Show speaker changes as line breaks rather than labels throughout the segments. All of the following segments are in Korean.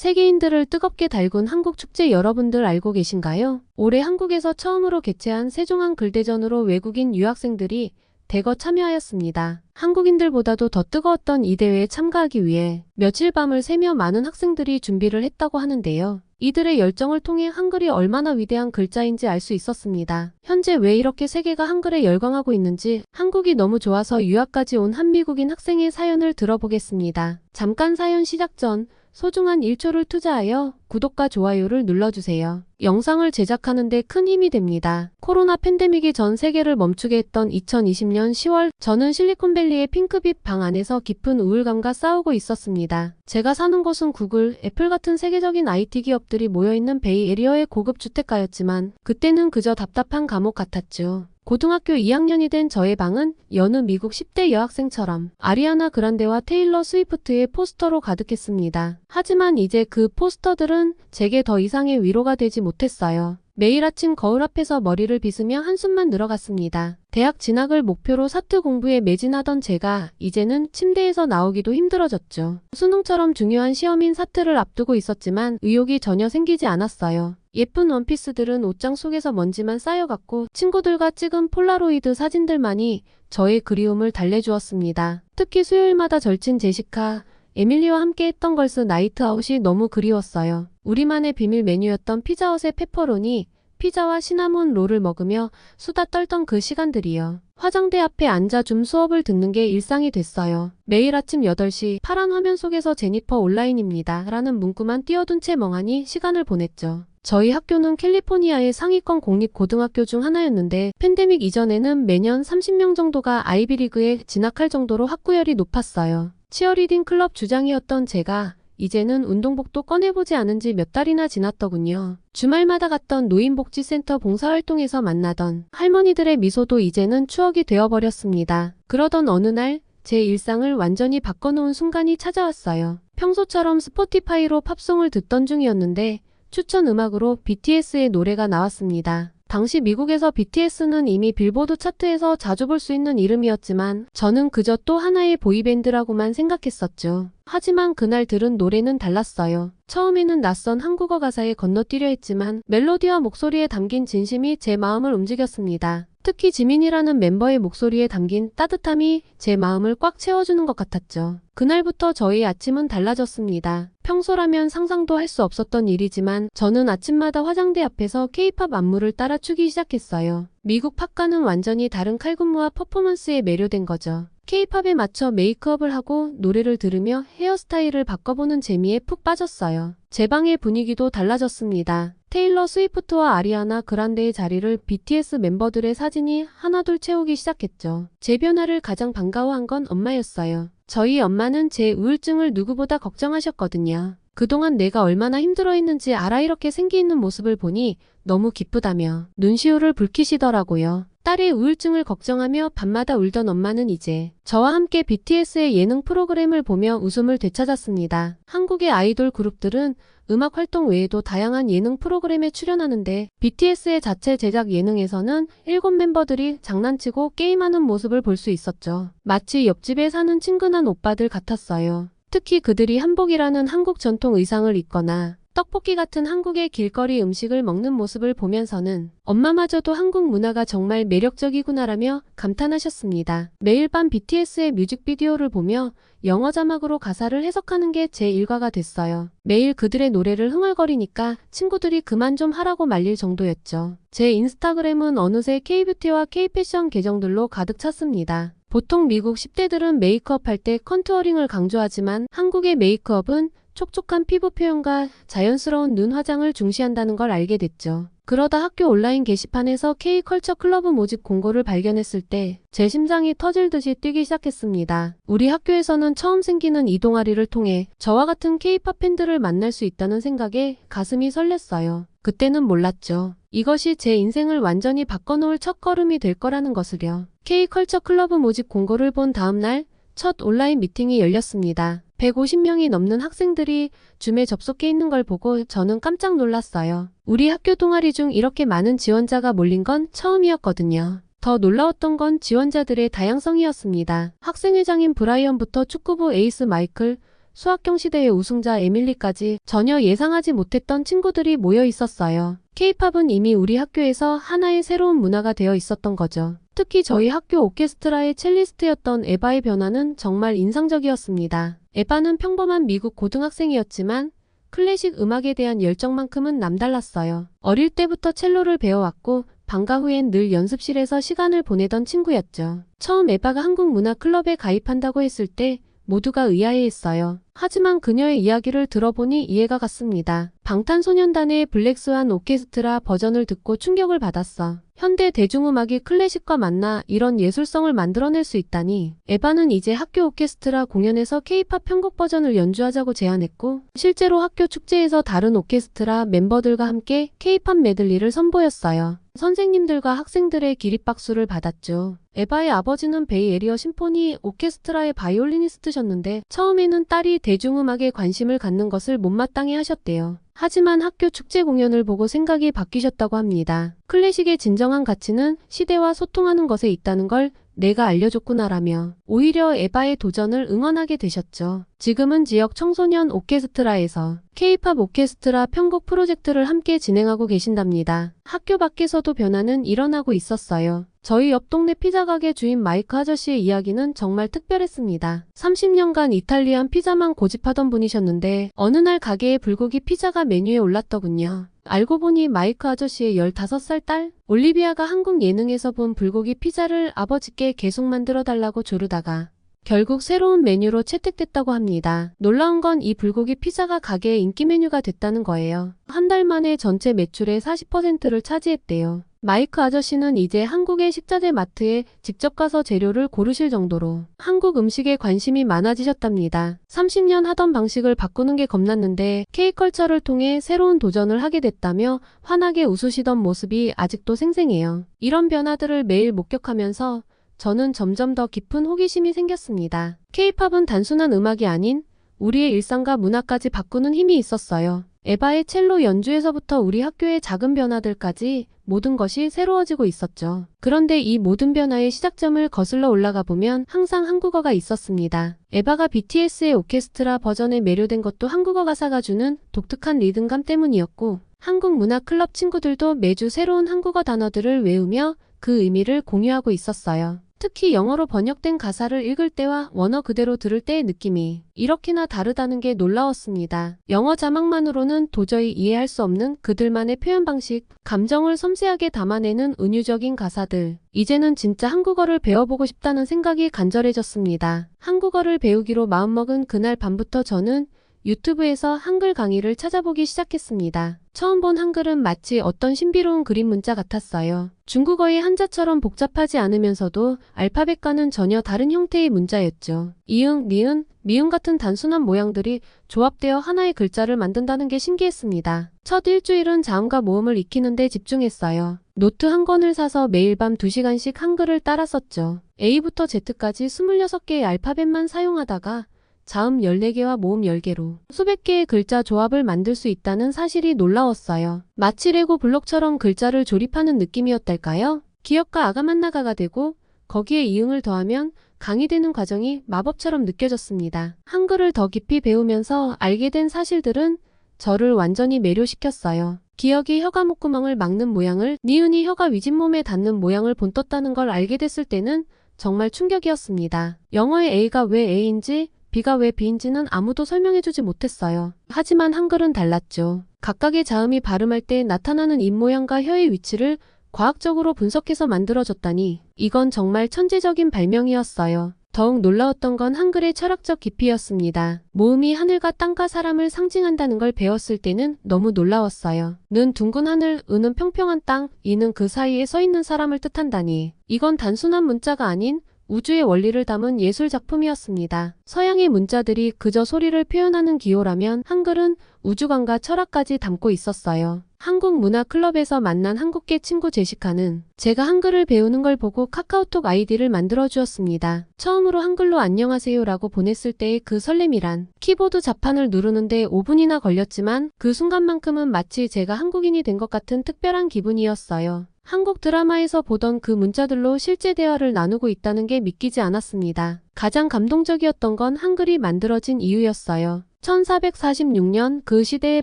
세계인들을 뜨겁게 달군 한국 축제 여러분들 알고 계신가요? 올해 한국에서 처음으로 개최한 세종한글대전으로 외국인 유학생들이 대거 참여하였습니다. 한국인들보다도 더 뜨거웠던 이 대회에 참가하기 위해 며칠 밤을 새며 많은 학생들이 준비를 했다고 하는데요. 이들의 열정을 통해 한글이 얼마나 위대한 글자인지 알 수 있었습니다. 현재 왜 이렇게 세계가 한글에 열광하고 있는지 한국이 너무 좋아서 유학까지 온 한미국인 학생의 사연을 들어보겠습니다. 잠깐 사연 시작 전 소중한 1초를 투자하여 구독과 좋아요를 눌러주세요. 영상을 제작하는 데 큰 힘이 됩니다. 코로나 팬데믹이 전 세계를 멈추게 했던 2020년 10월 저는 실리콘밸리의 핑크빛 방 안에서 깊은 우울감과 싸우고 있었습니다. 제가 사는 곳은 구글, 애플 같은 세계적인 IT 기업들이 모여있는 베이에리어의 고급 주택가였지만 그때는 그저 답답한 감옥 같았죠. 고등학교 2학년이 된 저의 방은 여느 미국 10대 여학생처럼 아리아나 그란데와 테일러 스위프트의 포스터로 가득했습니다. 하지만 이제 그 포스터들은 제게 더 이상의 위로가 되지 못했어요. 매일 아침 거울 앞에서 머리를 빗으며 한숨만 늘어갔습니다. 대학 진학을 목표로 사트 공부에 매진하던 제가 이제는 침대에서 나오기도 힘들어졌죠. 수능처럼 중요한 시험인 사트를 앞두고 있었지만 의욕이 전혀 생기지 않았어요. 예쁜 원피스들은 옷장 속에서 먼지만 쌓여갔고 친구들과 찍은 폴라로이드 사진들만이 저의 그리움을 달래주었습니다. 특히 수요일마다 절친 제시카, 에밀리와 함께 했던 걸스 나이트아웃이 너무 그리웠어요. 우리만의 비밀 메뉴였던 피자헛의 페퍼로니, 피자와 시나몬 롤을 먹으며 수다 떨던 그 시간들이요. 화장대 앞에 앉아 줌 수업을 듣는 게 일상이 됐어요. 매일 아침 8시 파란 화면 속에서 제니퍼 온라인입니다. 라는 문구만 띄워둔 채 멍하니 시간을 보냈죠. 저희 학교는 캘리포니아의 상위권 공립고등학교 중 하나였는데 팬데믹 이전에는 매년 30명 정도가 아이비리그에 진학할 정도로 학구열이 높았어요. 치어리딩 클럽 주장이었던 제가 이제는 운동복도 꺼내보지 않은 지 몇 달이나 지났더군요. 주말마다 갔던 노인복지센터 봉사활동에서 만나던 할머니들의 미소도 이제는 추억이 되어버렸습니다. 그러던 어느 날 제 일상을 완전히 바꿔놓은 순간이 찾아왔어요. 평소처럼 스포티파이로 팝송을 듣던 중이었는데 추천 음악으로 BTS의 노래가 나왔습니다. 당시 미국에서 BTS는 이미 빌보드 차트에서 자주 볼 수 있는 이름이었지만 저는 그저 또 하나의 보이밴드라고만 생각했었죠. 하지만 그날 들은 노래는 달랐어요. 처음에는 낯선 한국어 가사에 건너뛰려 했지만 멜로디와 목소리에 담긴 진심이 제 마음을 움직였습니다. 특히 지민이라는 멤버의 목소리에 담긴 따뜻함이 제 마음을 꽉 채워주는 것 같았죠. 그날부터 저희 아침은 달라졌습니다. 평소라면 상상도 할 수 없었던 일이지만 저는 아침마다 화장대 앞에서 K-팝 안무를 따라 추기 시작했어요. 미국 팝과는 완전히 다른 칼군무와 퍼포먼스에 매료된 거죠. K-팝에 맞춰 메이크업을 하고 노래를 들으며 헤어스타일을 바꿔보는 재미에 푹 빠졌어요. 제 방의 분위기도 달라졌습니다. 테일러 스위프트와 아리아나 그란데의 자리를 BTS 멤버들의 사진이 하나둘 채우기 시작했죠. 제 변화를 가장 반가워한 건 엄마였어요. 저희 엄마는 제 우울증을 누구보다 걱정하셨거든요. 그동안 내가 얼마나 힘들어했는지 알아 이렇게 생기 있는 모습을 보니 너무 기쁘다며 눈시울을 붉히시더라고요. 딸의 우울증을 걱정하며 밤마다 울던 엄마는 이제 저와 함께 BTS의 예능 프로그램을 보며 웃음을 되찾았습니다. 한국의 아이돌 그룹들은 음악 활동 외에도 다양한 예능 프로그램에 출연하는데 BTS의 자체 제작 예능에서는 7 멤버들이 장난치고 게임하는 모습을 볼 수 있었죠. 마치 옆집에 사는 친근한 오빠들 같았어요. 특히 그들이 한복이라는 한국 전통 의상을 입거나 떡볶이 같은 한국의 길거리 음식을 먹는 모습을 보면서는 엄마마저도 한국 문화가 정말 매력적이구나라며 감탄하셨습니다. 매일 밤 BTS의 뮤직비디오를 보며 영어 자막으로 가사를 해석하는 게 제 일과가 됐어요. 매일 그들의 노래를 흥얼거리니까 친구들이 그만 좀 하라고 말릴 정도였죠. 제 인스타그램은 어느새 K뷰티와 K패션 계정들로 가득 찼습니다. 보통 미국 10대들은 메이크업 할 때 컨투어링을 강조하지만 한국의 메이크업은 촉촉한 피부 표현과 자연스러운 눈 화장을 중시한다는 걸 알게 됐죠. 그러다 학교 온라인 게시판에서 K컬처 클러브 모집 공고를 발견했을 때 제 심장이 터질 듯이 뛰기 시작했습니다. 우리 학교에서는 처음 생기는 이 동아리를 통해 저와 같은 K팝 팬들을 만날 수 있다는 생각에 가슴이 설렜어요. 그때는 몰랐죠. 이것이 제 인생을 완전히 바꿔놓을 첫걸음이 될 거라는 것을요. K컬처 클러브 모집 공고를 본 다음 날 첫 온라인 미팅이 열렸습니다. 150명이 넘는 학생들이 줌에 접속해 있는 걸 보고 저는 깜짝 놀랐어요. 우리 학교 동아리 중 이렇게 많은 지원자가 몰린 건 처음이었거든요. 더 놀라웠던 건 지원자들의 다양성이었습니다. 학생회장인 브라이언부터 축구부 에이스 마이클, 수학경시대의 우승자 에밀리까지 전혀 예상하지 못했던 친구들이 모여 있었어요. K-팝은 이미 우리 학교에서 하나의 새로운 문화가 되어 있었던 거죠. 특히 저희 학교 오케스트라의 첼리스트였던 에바의 변화는 정말 인상적이었습니다. 에바는 평범한 미국 고등학생이었지만 클래식 음악에 대한 열정만큼은 남달랐어요. 어릴 때부터 첼로를 배워왔고 방과 후엔 늘 연습실에서 시간을 보내던 친구였죠. 처음 에바가 한국문화클럽에 가입한다고 했을 때 모두가 의아해했어요. 하지만 그녀의 이야기를 들어보니 이해가 갔습니다. 방탄소년단의 블랙스완 오케스트라 버전을 듣고 충격을 받았어. 현대 대중음악이 클래식과 만나 이런 예술성을 만들어낼 수 있다니. 에바는 이제 학교 오케스트라 공연에서 K-팝 편곡 버전을 연주하자고 제안했고 실제로 학교 축제에서 다른 오케스트라 멤버들과 함께 K-팝 메들리를 선보였어요. 선생님들과 학생들의 기립박수를 받았죠. 에바의 아버지는 베이에리어 심포니 오케스트라의 바이올리니스트셨는데 처음에는 딸이 대중음악에 관심을 갖는 것을 못마땅해 하셨대요. 하지만 학교 축제 공연을 보고 생각이 바뀌셨다고 합니다. 클래식의 진정한 가치는 시대와 소통하는 것에 있다는 걸 내가 알려줬구나라며 오히려 에바의 도전을 응원하게 되셨죠. 지금은 지역 청소년 오케스트라에서 K-팝 오케스트라 편곡 프로젝트를 함께 진행하고 계신답니다. 학교 밖에서도 변화는 일어나고 있었어요. 저희 옆 동네 피자 가게 주인 마이크 아저씨의 이야기는 정말 특별했습니다. 30년간 이탈리안 피자만 고집하던 분이셨는데 어느 날 가게에 불고기 피자가 메뉴에 올랐더군요. 알고 보니 마이크 아저씨의 15살 딸 올리비아가 한국 예능에서 본 불고기 피자를 아버지께 계속 만들어 달라고 조르다가 결국 새로운 메뉴로 채택됐다고 합니다. 놀라운 건 이 불고기 피자가 가게의 인기 메뉴가 됐다는 거예요. 한 달 만에 전체 매출의 40%를 차지했대요. 마이크 아저씨는 이제 한국의 식자재 마트에 직접 가서 재료를 고르실 정도로 한국 음식에 관심이 많아지셨답니다. 30년 하던 방식을 바꾸는 게 겁났는데 K컬처를 통해 새로운 도전을 하게 됐다며 환하게 웃으시던 모습이 아직도 생생해요. 이런 변화들을 매일 목격하면서 저는 점점 더 깊은 호기심이 생겼습니다. K-팝은 단순한 음악이 아닌 우리의 일상과 문화까지 바꾸는 힘이 있었어요. 에바의 첼로 연주에서부터 우리 학교의 작은 변화들까지 모든 것이 새로워지고 있었죠. 그런데 이 모든 변화의 시작점을 거슬러 올라가 보면 항상 한국어가 있었습니다. 에바가 BTS의 오케스트라 버전에 매료된 것도 한국어 가사가 주는 독특한 리듬감 때문이었고 한국 문화 클럽 친구들도 매주 새로운 한국어 단어들을 외우며 그 의미를 공유하고 있었어요. 특히 영어로 번역된 가사를 읽을 때와 원어 그대로 들을 때의 느낌이 이렇게나 다르다는 게 놀라웠습니다. 영어 자막만으로는 도저히 이해할 수 없는 그들만의 표현 방식, 감정을 섬세하게 담아내는 은유적인 가사들. 이제는 진짜 한국어를 배워보고 싶다는 생각이 간절해졌습니다. 한국어를 배우기로 마음먹은 그날 밤부터 저는 유튜브에서 한글 강의를 찾아보기 시작했습니다. 처음 본 한글은 마치 어떤 신비로운 그림 문자 같았어요. 중국어의 한자처럼 복잡하지 않으면서도 알파벳과는 전혀 다른 형태의 문자였죠. 이응, 니은, 미음 같은 단순한 모양들이 조합되어 하나의 글자를 만든다는 게 신기했습니다. 첫 일주일은 자음과 모음을 익히는 데 집중했어요. 노트 한 권을 사서 매일 밤 2시간씩 한글을 따라 썼죠. A부터 Z까지 26개의 알파벳만 사용하다가 자음 14개와 모음 10개로 수백 개의 글자 조합을 만들 수 있다는 사실이 놀라웠어요. 마치 레고 블록처럼 글자를 조립하는 느낌이었달까요? 기역과 아가만나가가 되고 거기에 이응을 더하면 강이 되는 과정이 마법처럼 느껴졌습니다. 한글을 더 깊이 배우면서 알게 된 사실들은 저를 완전히 매료시켰어요. 기역이 혀가 목구멍을 막는 모양을, 니은이 혀가 윗잇몸에 닿는 모양을 본떴다는 걸 알게 됐을 때는 정말 충격이었습니다. 영어의 A가 왜 A인지 B가 왜 B인지는 아무도 설명해주지 못했어요. 하지만 한글은 달랐죠. 각각의 자음이 발음할 때 나타나는 입모양과 혀의 위치를 과학적으로 분석해서 만들어졌다니 이건 정말 천재적인 발명이었어요. 더욱 놀라웠던 건 한글의 철학적 깊이였습니다. 모음이 하늘과 땅과 사람을 상징한다는 걸 배웠을 때는 너무 놀라웠어요. 는 둥근 하늘, 은은 평평한 땅, 이는 그 사이에 서 있는 사람을 뜻한다니. 이건 단순한 문자가 아닌 우주의 원리를 담은 예술 작품이었습니다. 서양의 문자들이 그저 소리를 표현하는 기호라면 한글은 우주관과 철학까지 담고 있었어요. 한국 문화 클럽에서 만난 한국계 친구 제시카는 제가 한글을 배우는 걸 보고 카카오톡 아이디를 만들어 주었습니다. 처음으로 한글로 안녕하세요라고 보냈을 때의 그 설렘이란 키보드 자판을 누르는데 5분이나 걸렸지만 그 순간만큼은 마치 제가 한국인이 된 것 같은 특별한 기분이었어요. 한국 드라마에서 보던 그 문자들로 실제 대화를 나누고 있다는 게 믿기지 않았습니다. 가장 감동적이었던 건 한글이 만들어진 이유였어요. 1446년 그 시대의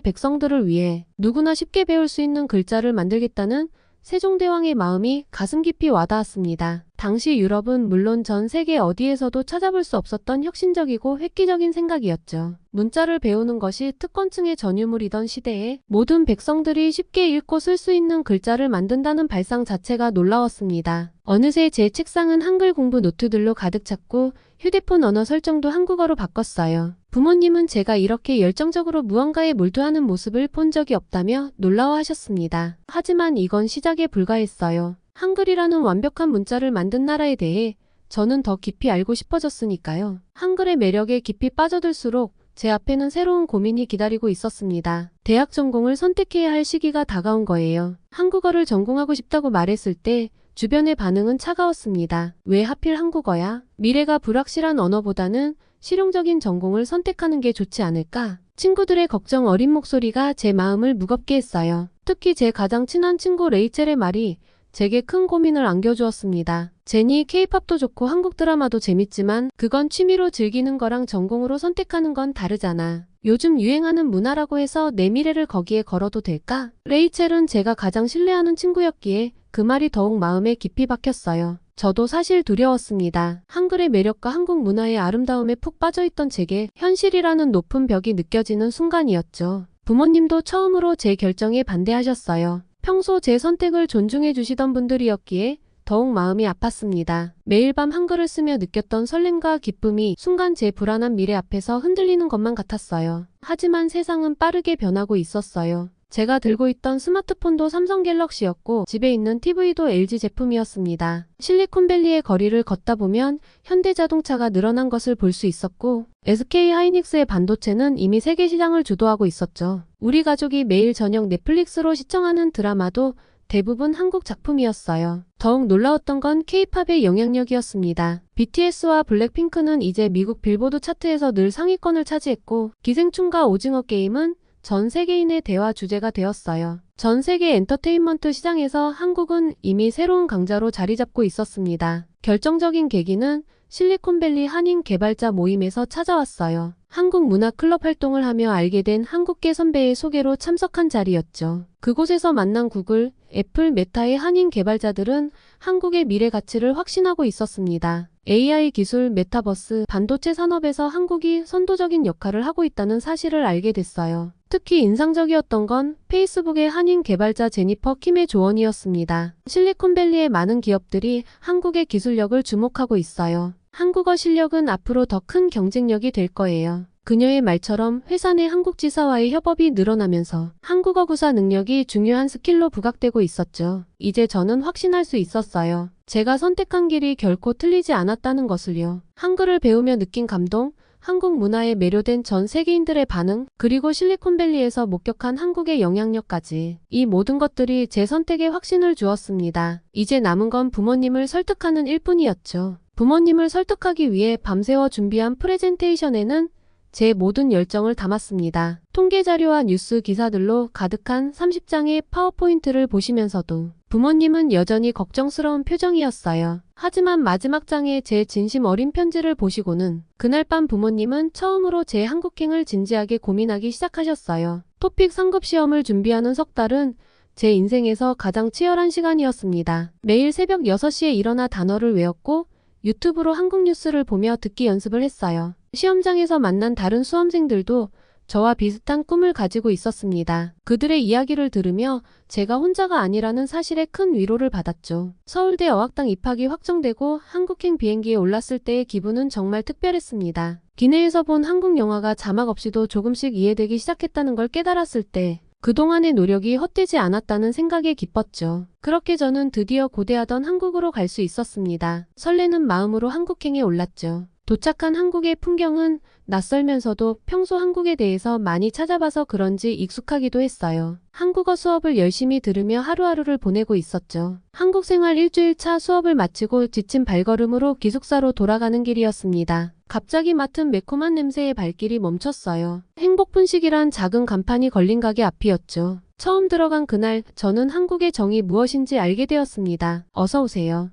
백성들을 위해 누구나 쉽게 배울 수 있는 글자를 만들겠다는 세종대왕의 마음이 가슴 깊이 와닿았습니다. 당시 유럽은 물론 전 세계 어디에서도 찾아볼 수 없었던 혁신적이고 획기적인 생각이었죠. 문자를 배우는 것이 특권층의 전유물이던 시대에 모든 백성들이 쉽게 읽고 쓸 수 있는 글자를 만든다는 발상 자체가 놀라웠습니다. 어느새 제 책상은 한글 공부 노트들로 가득 찼고 휴대폰 언어 설정도 한국어로 바꿨어요. 부모님은 제가 이렇게 열정적으로 무언가에 몰두하는 모습을 본 적이 없다며 놀라워하셨습니다. 하지만 이건 시작에 불과했어요. 한글이라는 완벽한 문자를 만든 나라에 대해 저는 더 깊이 알고 싶어졌으니까요. 한글의 매력에 깊이 빠져들수록 제 앞에는 새로운 고민이 기다리고 있었습니다. 대학 전공을 선택해야 할 시기가 다가온 거예요. 한국어를 전공하고 싶다고 말했을 때 주변의 반응은 차가웠습니다. 왜 하필 한국어야? 미래가 불확실한 언어보다는 실용적인 전공을 선택하는 게 좋지 않을까? 친구들의 걱정 어린 목소리가 제 마음을 무겁게 했어요. 특히 제 가장 친한 친구 레이첼의 말이 제게 큰 고민을 안겨주었습니다. 제니, 케이팝도 좋고 한국 드라마도 재밌지만 그건 취미로 즐기는 거랑 전공으로 선택하는 건 다르잖아. 요즘 유행하는 문화라고 해서 내 미래를 거기에 걸어도 될까? 레이첼은 제가 가장 신뢰하는 친구였기에 그 말이 더욱 마음에 깊이 박혔어요. 저도 사실 두려웠습니다. 한글의 매력과 한국 문화의 아름다움에 푹 빠져있던 제게 현실이라는 높은 벽이 느껴지는 순간이었죠. 부모님도 처음으로 제 결정에 반대하셨어요. 평소 제 선택을 존중해 주시던 분들이었기에 더욱 마음이 아팠습니다. 매일 밤 한글을 쓰며 느꼈던 설렘과 기쁨이 순간 제 불안한 미래 앞에서 흔들리는 것만 같았어요. 하지만 세상은 빠르게 변하고 있었어요. 제가 들고 있던 스마트폰도 삼성 갤럭시였고 집에 있는 TV도 LG 제품이었습니다. 실리콘밸리의 거리를 걷다 보면 현대자동차가 늘어난 것을 볼 수 있었고 SK하이닉스의 반도체는 이미 세계 시장을 주도하고 있었죠. 우리 가족이 매일 저녁 넷플릭스로 시청하는 드라마도 대부분 한국 작품이었어요. 더욱 놀라웠던 건 K-팝의 영향력이었습니다. BTS와 블랙핑크는 이제 미국 빌보드 차트에서 늘 상위권을 차지했고 기생충과 오징어 게임은 전 세계인의 대화 주제가 되었어요. 전 세계 엔터테인먼트 시장에서 한국은 이미 새로운 강자로 자리 잡고 있었습니다. 결정적인 계기는 실리콘밸리 한인 개발자 모임에서 찾아왔어요. 한국 문화 클럽 활동을 하며 알게 된 한국계 선배의 소개로 참석한 자리였죠. 그곳에서 만난 구글, 애플, 메타의 한인 개발자들은 한국의 미래 가치를 확신하고 있었습니다. AI 기술, 메타버스, 반도체 산업에서 한국이 선도적인 역할을 하고 있다는 사실을 알게 됐어요. 특히 인상적이었던 건 페이스북의 한인 개발자 제니퍼 킴의 조언이었습니다. 실리콘밸리의 많은 기업들이 한국의 기술력을 주목하고 있어요. 한국어 실력은 앞으로 더 큰 경쟁력이 될 거예요. 그녀의 말처럼 회사 내 한국 지사와의 협업이 늘어나면서 한국어 구사 능력이 중요한 스킬로 부각되고 있었죠. 이제 저는 확신할 수 있었어요. 제가 선택한 길이 결코 틀리지 않았다는 것을요. 한글을 배우며 느낀 감동, 한국 문화에 매료된 전 세계인들의 반응, 그리고 실리콘밸리에서 목격한 한국의 영향력까지. 이 모든 것들이 제 선택에 확신을 주었습니다. 이제 남은 건 부모님을 설득하는 일뿐이었죠. 부모님을 설득하기 위해 밤새워 준비한 프레젠테이션에는 제 모든 열정을 담았습니다. 통계 자료와 뉴스 기사들로 가득한 30장의 파워포인트를 보시면서도 부모님은 여전히 걱정스러운 표정이었어요. 하지만 마지막 장의 제 진심 어린 편지를 보시고는 그날 밤 부모님은 처음으로 제 한국행을 진지하게 고민하기 시작하셨어요. 토픽 상급 시험을 준비하는 석 달은 제 인생에서 가장 치열한 시간이었습니다. 매일 새벽 6시에 일어나 단어를 외웠고 유튜브로 한국 뉴스를 보며 듣기 연습을 했어요. 시험장에서 만난 다른 수험생들도 저와 비슷한 꿈을 가지고 있었습니다. 그들의 이야기를 들으며 제가 혼자가 아니라는 사실에 큰 위로를 받았죠. 서울대 어학당 입학이 확정되고 한국행 비행기에 올랐을 때의 기분은 정말 특별했습니다. 기내에서 본 한국 영화가 자막 없이도 조금씩 이해되기 시작했다는 걸 깨달았을 때 그동안의 노력이 헛되지 않았다는 생각에 기뻤죠. 그렇게 저는 드디어 고대하던 한국으로 갈 수 있었습니다. 설레는 마음으로 한국행에 올랐죠. 도착한 한국의 풍경은 낯설면서도 평소 한국에 대해서 많이 찾아봐서 그런지 익숙하기도 했어요. 한국어 수업을 열심히 들으며 하루하루를 보내고 있었죠. 한국 생활 일주일 차 수업을 마치고 지친 발걸음으로 기숙사로 돌아가는 길이었습니다. 갑자기 맡은 매콤한 냄새에 발길이 멈췄어요. 행복 분식이란 작은 간판이 걸린 가게 앞이었죠. 처음 들어간 그날 저는 한국의 정이 무엇인지 알게 되었습니다. 어서 오세요.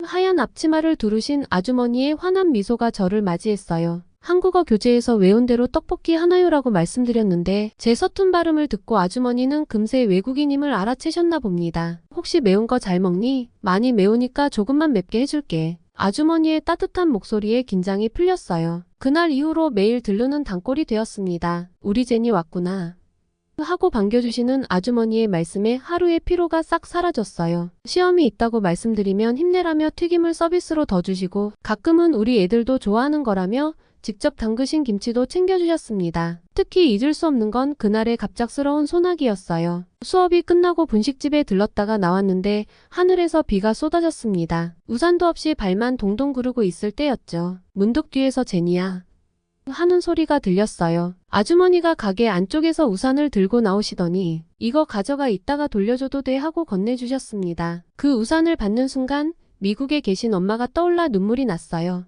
하얀 앞치마를 두르신 아주머니의 환한 미소가 저를 맞이했어요. 한국어 교재에서 외운 대로 떡볶이 하나요라고 말씀드렸는데 제 서툰 발음을 듣고 아주머니는 금세 외국인임을 알아채셨나 봅니다. 혹시 매운 거 잘 먹니? 많이 매우니까 조금만 맵게 해줄게. 아주머니의 따뜻한 목소리에 긴장이 풀렸어요. 그날 이후로 매일 들르는 단골이 되었습니다. 우리 제니 왔구나 하고 반겨주시는 아주머니의 말씀에 하루의 피로가 싹 사라졌어요. 시험이 있다고 말씀드리면 힘내라며 튀김을 서비스로 더 주시고 가끔은 우리 애들도 좋아하는 거라며 직접 담그신 김치도 챙겨주셨습니다. 특히 잊을 수 없는 건 그날의 갑작스러운 소나기였어요. 수업이 끝나고 분식집에 들렀다가 나왔는데 하늘에서 비가 쏟아졌습니다. 우산도 없이 발만 동동 구르고 있을 때였죠. 문득 뒤에서 제니야 하는 소리가 들렸어요. 아주머니가 가게 안쪽에서 우산을 들고 나오시더니 이거 가져가 이따가 돌려줘도 돼 하고 건네주셨습니다. 그 우산을 받는 순간 미국에 계신 엄마가 떠올라 눈물이 났어요.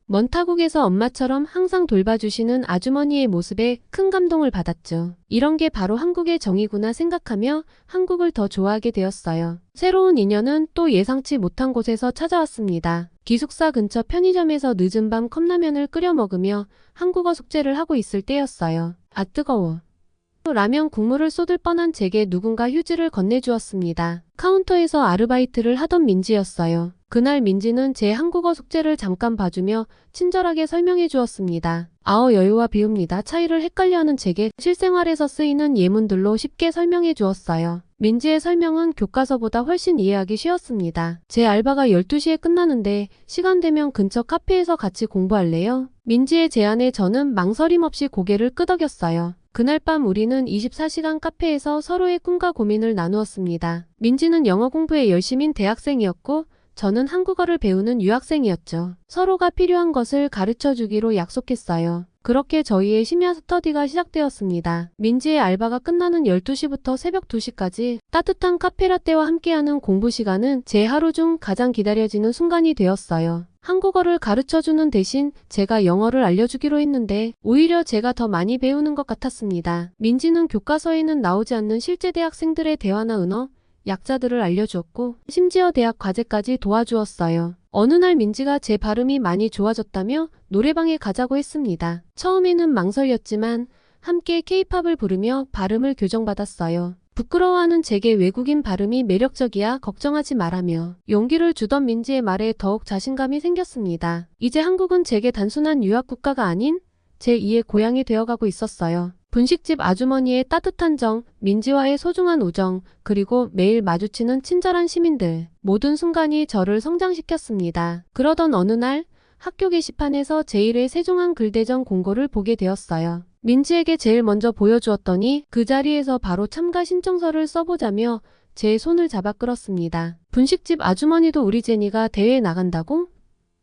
먼 타국에서 엄마처럼 항상 돌봐주시는 아주머니의 모습에 큰 감동을 받았죠. 이런 게 바로 한국의 정이구나 생각하며 한국을 더 좋아하게 되었어요. 새로운 인연은 또 예상치 못한 곳에서 찾아왔습니다. 기숙사 근처 편의점에서 늦은 밤 컵라면을 끓여 먹으며 한국어 숙제를 하고 있을 때였어요. 아 뜨거워. 라면 국물을 쏟을 뻔한 제게 누군가 휴지를 건네주었습니다. 카운터에서 아르바이트를 하던 민지였어요. 그날 민지는 제 한국어 숙제를 잠깐 봐주며 친절하게 설명해 주었습니다. 여유와 비읍니다. 차이를 헷갈려하는 제게 실생활에서 쓰이는 예문들로 쉽게 설명해 주었어요. 민지의 설명은 교과서보다 훨씬 이해하기 쉬웠습니다. 제 알바가 12시에 끝나는데 시간 되면 근처 카페에서 같이 공부할래요? 민지의 제안에 저는 망설임 없이 고개를 끄덕였어요. 그날 밤 우리는 24시간 카페에서 서로의 꿈과 고민을 나누었습니다. 민지는 영어 공부에 열심인 대학생이었고 저는 한국어를 배우는 유학생이었죠. 서로가 필요한 것을 가르쳐주기로 약속했어요. 그렇게 저희의 심야 스터디가 시작되었습니다. 민지의 알바가 끝나는 12시부터 새벽 2시까지 따뜻한 카페라떼와 함께하는 공부 시간은 제 하루 중 가장 기다려지는 순간이 되었어요. 한국어를 가르쳐주는 대신 제가 영어를 알려주기로 했는데 오히려 제가 더 많이 배우는 것 같았습니다. 민지는 교과서에는 나오지 않는 실제 대학생들의 대화나 은어, 약자들을 알려주었고 심지어 대학 과제까지 도와주었어요. 어느 날 민지가 제 발음이 많이 좋아졌다며 노래방에 가자고 했습니다. 처음에는 망설였지만 함께 케이팝을 부르며 발음을 교정받았어요. 부끄러워하는 제게 외국인 발음이 매력적이야 걱정하지 말라며 용기를 주던 민지의 말에 더욱 자신감이 생겼습니다. 이제 한국은 제게 단순한 유학 국가가 아닌 제2의 고향이 되어가고 있었어요. 분식집 아주머니의 따뜻한 정, 민지와의 소중한 우정, 그리고 매일 마주치는 친절한 시민들. 모든 순간이 저를 성장시켰습니다. 그러던 어느 날 학교 게시판에서 제1회 세종한 글대전 공고를 보게 되었어요. 민지에게 제일 먼저 보여주었더니 그 자리에서 바로 참가 신청서를 써보자며 제 손을 잡아 끌었습니다. 분식집 아주머니도 우리 제니가 대회에 나간다고?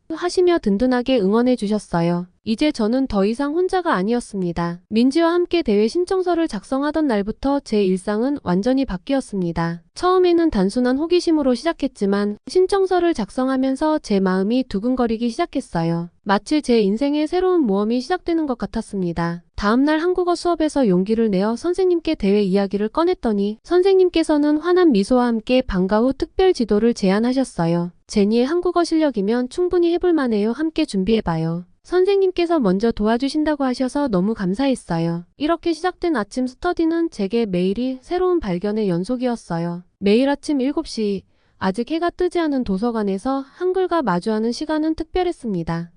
하시며 든든하게 응원해 주셨어요. 이제 저는 더 이상 혼자가 아니었습니다. 민지와 함께 대회 신청서를 작성하던 날부터 제 일상은 완전히 바뀌었습니다. 처음에는 단순한 호기심으로 시작했지만 신청서를 작성하면서 제 마음이 두근거리기 시작했어요. 마치 제 인생의 새로운 모험이 시작되는 것 같았습니다. 다음날 한국어 수업에서 용기를 내어 선생님께 대회 이야기를 꺼냈더니 선생님께서는 환한 미소와 함께 방과 후 특별 지도를 제안하셨어요. 제니의 한국어 실력이면 충분히 해볼 만해요. 함께 준비해봐요. 선생님께서 먼저 도와주신다고 하셔서 너무 감사했어요. 이렇게 시작된 아침 스터디는 제게 매일이 새로운 발견의 연속이었어요. 매일 아침 7시, 아직 해가 뜨지 않은 도서관에서 한글과 마주하는 시간은 특별했습니다.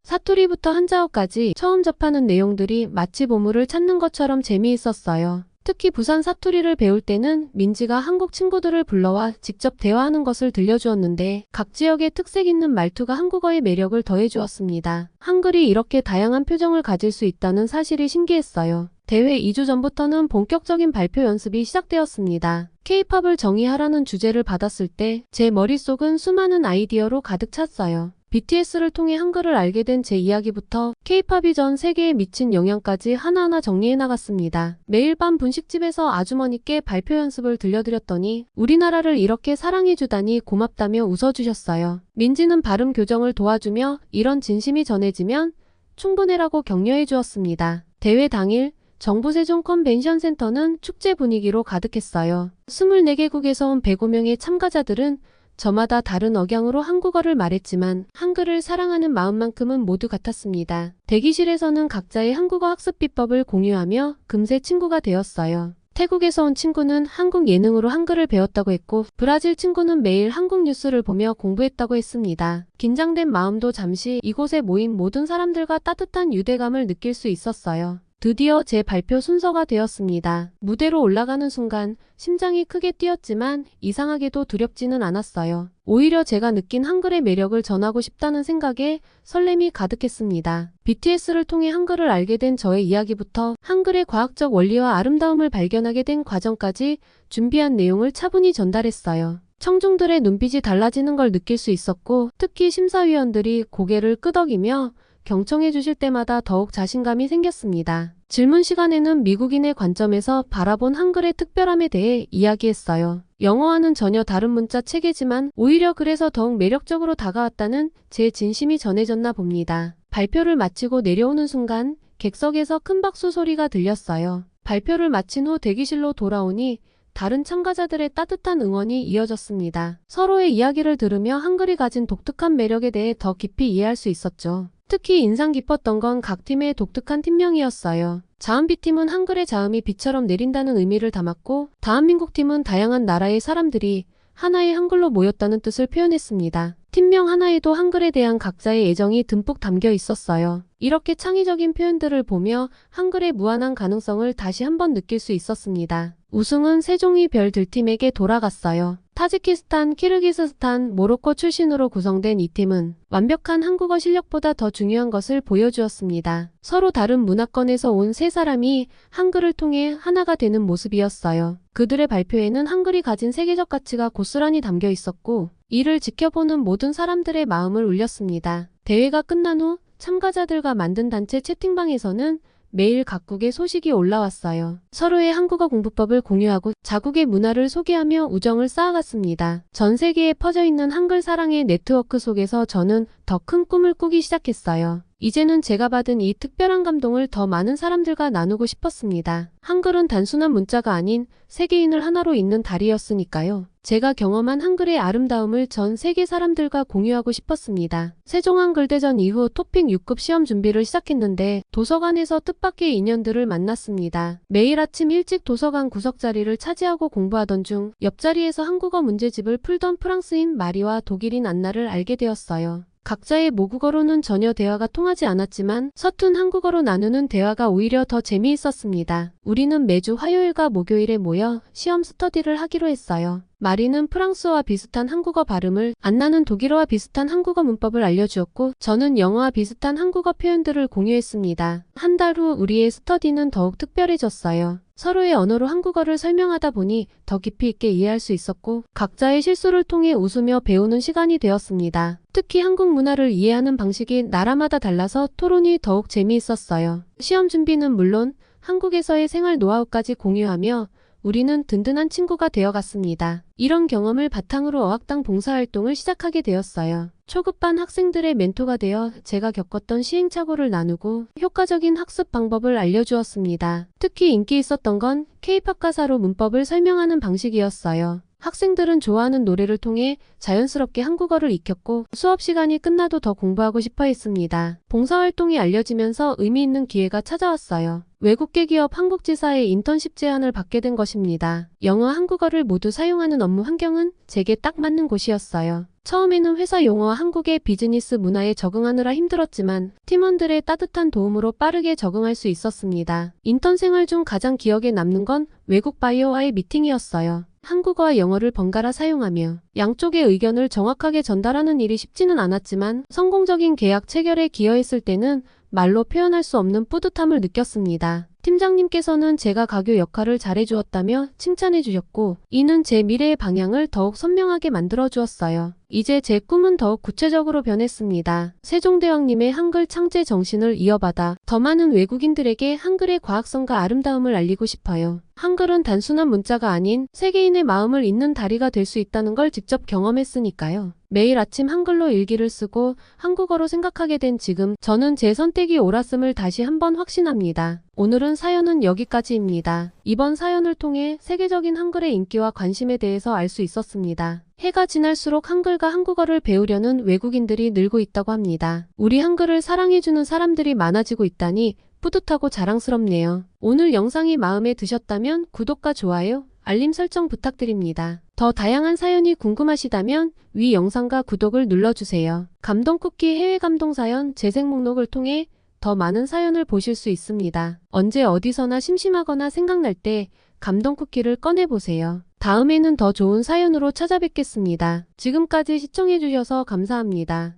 사투리부터 한자어까지 처음 접하는 내용들이 마치 보물을 찾는 것처럼 재미있었어요. 특히 부산 사투리를 배울 때는 민지가 한국 친구들을 불러와 직접 대화하는 것을 들려주었는데 각 지역의 특색 있는 말투가 한국어의 매력을 더해주었습니다. 한글이 이렇게 다양한 표정을 가질 수 있다는 사실이 신기했어요. 대회 2주 전부터는 본격적인 발표 연습이 시작되었습니다. K-팝을 정의하라는 주제를 받았을 때 제 머릿속은 수많은 아이디어로 가득 찼어요. BTS를 통해 한글을 알게 된 제 이야기부터 K-팝이 전 세계에 미친 영향까지 하나하나 정리해 나갔습니다. 매일 밤 분식집에서 아주머니께 발표 연습을 들려드렸더니 우리나라를 이렇게 사랑해주다니 고맙다며 웃어주셨어요. 민지는 발음 교정을 도와주며 이런 진심이 전해지면 충분해라고 격려해 주었습니다. 대회 당일 정부 세종 컨벤션 센터는 축제 분위기로 가득했어요. 24개국에서 온 105명의 참가자들은 저마다 다른 억양으로 한국어를 말했지만 한글을 사랑하는 마음만큼은 모두 같았습니다. 대기실에서는 각자의 한국어 학습 비법을 공유하며 금세 친구가 되었어요. 태국에서 온 친구는 한국 예능으로 한글을 배웠다고 했고, 브라질 친구는 매일 한국 뉴스를 보며 공부했다고 했습니다. 긴장된 마음도 잠시 이곳에 모인 모든 사람들과 따뜻한 유대감을 느낄 수 있었어요. 드디어 제 발표 순서가 되었습니다. 무대로 올라가는 순간 심장이 크게 뛰었지만 이상하게도 두렵지는 않았어요. 오히려 제가 느낀 한글의 매력을 전하고 싶다는 생각에 설렘이 가득했습니다. BTS를 통해 한글을 알게 된 저의 이야기부터 한글의 과학적 원리와 아름다움을 발견하게 된 과정까지 준비한 내용을 차분히 전달했어요. 청중들의 눈빛이 달라지는 걸 느낄 수 있었고, 특히 심사위원들이 고개를 끄덕이며 경청해 주실 때마다 더욱 자신감이 생겼습니다. 질문 시간에는 미국인의 관점에서 바라본 한글의 특별함에 대해 이야기했어요. 영어와는 전혀 다른 문자 체계지만 오히려 그래서 더욱 매력적으로 다가왔다는 제 진심이 전해졌나 봅니다. 발표를 마치고 내려오는 순간 객석에서 큰 박수 소리가 들렸어요. 발표를 마친 후 대기실로 돌아오니 다른 참가자들의 따뜻한 응원이 이어졌습니다. 서로의 이야기를 들으며 한글이 가진 독특한 매력에 대해 더 깊이 이해할 수 있었죠. 특히 인상 깊었던 건 각 팀의 독특한 팀명이었어요. 자은비팀은 한글의 자음이 비처럼 내린다는 의미를 담았고, 다한민국팀은 다양한 나라의 사람들이 하나의 한글로 모였다는 뜻을 표현했습니다. 팀명 하나에도 한글에 대한 각자의 애정이 듬뿍 담겨 있었어요. 이렇게 창의적인 표현들을 보며 한글의 무한한 가능성을 다시 한번 느낄 수 있었습니다. 우승은 세종이 별 들팀에게 돌아갔어요. 타지키스탄, 키르기스스탄, 모로코 출신으로 구성된 이 팀은 완벽한 한국어 실력보다 더 중요한 것을 보여주었습니다. 서로 다른 문화권에서 온 세 사람이 한글을 통해 하나가 되는 모습이었어요. 그들의 발표에는 한글이 가진 세계적 가치가 고스란히 담겨 있었고, 이를 지켜보는 모든 사람들의 마음을 울렸습니다. 대회가 끝난 후 참가자들과 만든 단체 채팅방에서는 매일 각국의 소식이 올라왔어요. 서로의 한국어 공부법을 공유하고 자국의 문화를 소개하며 우정을 쌓아갔습니다. 전 세계에 퍼져있는 한글 사랑의 네트워크 속에서 저는 더 큰 꿈을 꾸기 시작했어요. 이제는 제가 받은 이 특별한 감동을 더 많은 사람들과 나누고 싶었습니다. 한글은 단순한 문자가 아닌 세계인을 하나로 잇는 다리였으니까요. 제가 경험한 한글의 아름다움을 전 세계 사람들과 공유하고 싶었습니다. 세종한글대전 이후 토픽 6급 시험 준비를 시작했는데 도서관에서 뜻밖의 인연들을 만났습니다. 매일 아침 일찍 도서관 구석자리를 차지하고 공부하던 중 옆자리에서 한국어 문제집을 풀던 프랑스인 마리와 독일인 안나를 알게 되었어요. 각자의 모국어로는 전혀 대화가 통하지 않았지만 서툰 한국어로 나누는 대화가 오히려 더 재미있었습니다. 우리는 매주 화요일과 목요일에 모여 시험 스터디를 하기로 했어요. 마리는 프랑스어와 비슷한 한국어 발음을, 안나는 독일어와 비슷한 한국어 문법을 알려주었고, 저는 영어와 비슷한 한국어 표현들을 공유했습니다. 한 달 후 우리의 스터디는 더욱 특별해졌어요. 서로의 언어로 한국어를 설명하다 보니 더 깊이 있게 이해할 수 있었고, 각자의 실수를 통해 웃으며 배우는 시간이 되었습니다. 특히 한국 문화를 이해하는 방식이 나라마다 달라서 토론이 더욱 재미있었어요. 시험 준비는 물론 한국에서의 생활 노하우까지 공유하며 우리는 든든한 친구가 되어갔습니다. 이런 경험을 바탕으로 어학당 봉사활동을 시작하게 되었어요. 초급반 학생들의 멘토가 되어 제가 겪었던 시행착오를 나누고 효과적인 학습 방법을 알려주었습니다. 특히 인기 있었던 건 K-팝 가사로 문법을 설명하는 방식이었어요. 학생들은 좋아하는 노래를 통해 자연스럽게 한국어를 익혔고 수업 시간이 끝나도 더 공부하고 싶어 했습니다. 봉사활동이 알려지면서 의미 있는 기회가 찾아왔어요. 외국계 기업 한국지사의 인턴십 제안을 받게 된 것입니다. 영어, 한국어를 모두 사용하는 업무 환경은 제게 딱 맞는 곳이었어요. 처음에는 회사 용어와 한국의 비즈니스 문화에 적응하느라 힘들었지만 팀원들의 따뜻한 도움으로 빠르게 적응할 수 있었습니다. 인턴 생활 중 가장 기억에 남는 건 외국 바이어와의 미팅이었어요. 한국어와 영어를 번갈아 사용하며 양쪽의 의견을 정확하게 전달하는 일이 쉽지는 않았지만 성공적인 계약 체결에 기여했을 때는 말로 표현할 수 없는 뿌듯함을 느꼈습니다. 팀장님께서는 제가 가교 역할을 잘해주었다며 칭찬해 주셨고, 이는 제 미래의 방향을 더욱 선명하게 만들어 주었어요. 이제 제 꿈은 더욱 구체적으로 변했습니다. 세종대왕님의 한글 창제 정신을 이어받아 더 많은 외국인들에게 한글의 과학성과 아름다움을 알리고 싶어요. 한글은 단순한 문자가 아닌 세계인의 마음을 잇는 다리가 될 수 있다는 걸 직접 경험했으니까요. 매일 아침 한글로 일기를 쓰고 한국어로 생각하게 된 지금 저는 제 선택이 옳았음을 다시 한번 확신합니다. 오늘은 사연은 여기까지입니다. 이번 사연을 통해 세계적인 한글의 인기와 관심에 대해서 알 수 있었습니다. 해가 지날수록 한글과 한국어를 배우려는 외국인들이 늘고 있다고 합니다. 우리 한글을 사랑해주는 사람들이 많아지고 있다니 뿌듯하고 자랑스럽네요. 오늘 영상이 마음에 드셨다면 구독과 좋아요, 알림 설정 부탁드립니다. 더 다양한 사연이 궁금하시다면 위 영상과 구독을 눌러주세요. 감동쿠키 해외 감동사연 재생 목록을 통해 더 많은 사연을 보실 수 있습니다. 언제 어디서나 심심하거나 생각날 때 감동쿠키를 꺼내보세요. 다음에는 더 좋은 사연으로 찾아뵙겠습니다. 지금까지 시청해주셔서 감사합니다.